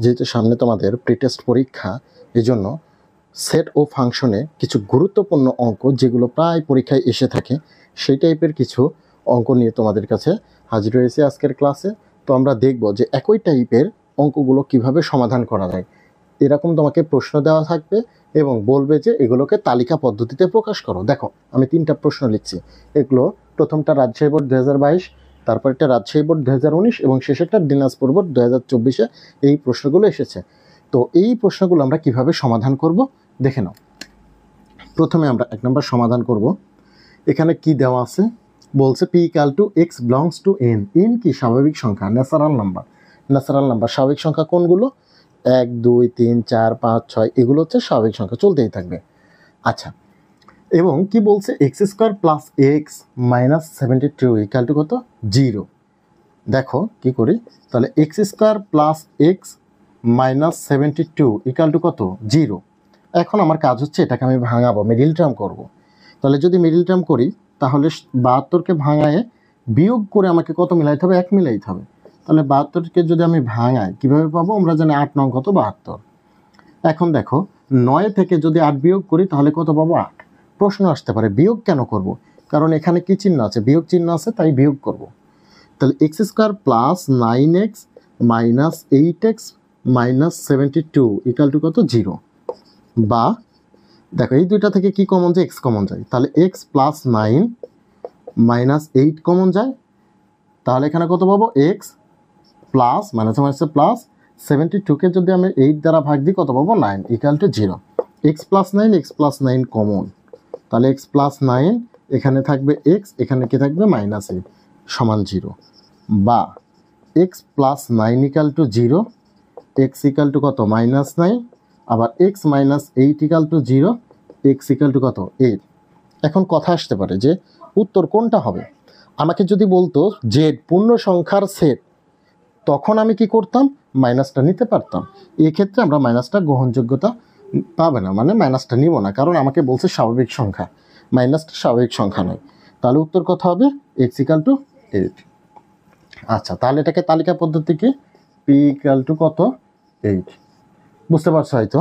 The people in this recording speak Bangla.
যেহেতু সামনে তোমাদের প্রিটেস্ট পরীক্ষা, এজন্য সেট ও ফাংশনে কিছু গুরুত্বপূর্ণ অঙ্ক যেগুলো প্রায় পরীক্ষায় এসে থাকে সেই টাইপের কিছু অঙ্ক নিয়ে তোমাদের কাছে হাজির হয়েছে আজকের ক্লাসে। তো আমরা দেখব যে একই টাইপের অঙ্কগুলো কিভাবে সমাধান করা যায়। এরকম তোমাকে প্রশ্ন দেওয়া থাকবে এবং বলবে যে এগুলোকে তালিকা পদ্ধতিতে প্রকাশ করো। দেখো আমি 3টা প্রশ্ন লিখছি। এগুলো প্রথমটা রাজশাহী বোর্ড 2022, তারপরটা রাজশাহী বোর্ড 2019 এবং শেষেরটা দিনাজপুর বোর্ড 2024-এ এই প্রশ্নগুলো এসেছে। তো এই প্রশ্নগুলো আমরা কিভাবে সমাধান করব দেখে নাও। প্রথমে আমরা 1 নম্বর সমাধান করব। এখানে কি দেওয়া আছে বলছে p = x belongs to n। n কি স্বাভাবিক সংখ্যা, ন্যাচারাল নাম্বার। ন্যাচারাল নাম্বার স্বাভাবিক সংখ্যা কোনগুলো? 1 2 3 4 5 6 এগুলো হচ্ছে স্বাভাবিক সংখ্যা, চলতেই থাকবে। আচ্ছা, এবং কি বলছে x² + x - 72 = কত? 0। দেখো কি করি, তাহলে x² + x - 72 = কত? 0। এখন আমার কাজ হচ্ছে এটাকে আমি ভাঙাবো, মিডিল টার্ম করব। তাহলে যদি মিডিল টার্ম করি তাহলে 72কে ভাঙায় বিয়োগ করে আমাকে কত মিলাইতে হবে? 1 মিলাইতে হবে। তাহলে 72কে যদি আমি ভাঙাই কিভাবে পাবো? আমরা জানি 8 9 কত? 72। এখন দেখো 9 থেকে যদি 8 বিয়োগ করি তাহলে কত পাবো? 8। প্রশ্ন আসতে পারে বিয়োগ কেন করব? কারণ এখানে কি চিহ্ন আছে? বিয়োগ চিহ্ন আছে, তাই বিয়োগ করব। তাহলে x² + 9x - 8x - 72 = কত? 0। বা দেখো এই দুইটা থেকে কি কমন যায়? x কমন যায়। তাহলে x + 9 - 8 কমন যায়। তাহলে এখানে কত পাবো? x প্লাস মানে তোমার হচ্ছে প্লাস 72কে যদি আমি 8 দ্বারা ভাগ দিই কত পাবো? 9 = 0। x + 9 x + 9 কমন, তাহলে x + 9 এখানে থাকবে x, এখানে কি থাকবে? -8 সমান 0। বা x + 9 = 0, x = কত? -9, আবার x - 8 = 0, x = কত? 8। এখন কথা আসতে পারে যে উত্তর কোনটা হবে? আমাকে যদি বলতো যে পূর্ণ সংখ্যার সেট, তখন আমি কি করতাম? মাইনাসটা নিতে পারতাম। এই ক্ষেত্রে আমরা মাইনাসটা গ্রহণযোগ্যতা পাবে না, মানে মাইনাসটা নিব না, কারণ আমাকে বলছে স্বাভাবিক সংখ্যা, মাইনাসটা স্বাভাবিক সংখ্যা নয়। তাহলে উত্তর কত হবে? x = 8। আচ্ছা, তাহলে এটাকে তালিকা পদ্ধতি কি? p = কত? 8। বুঝতে পারছো হয়তো?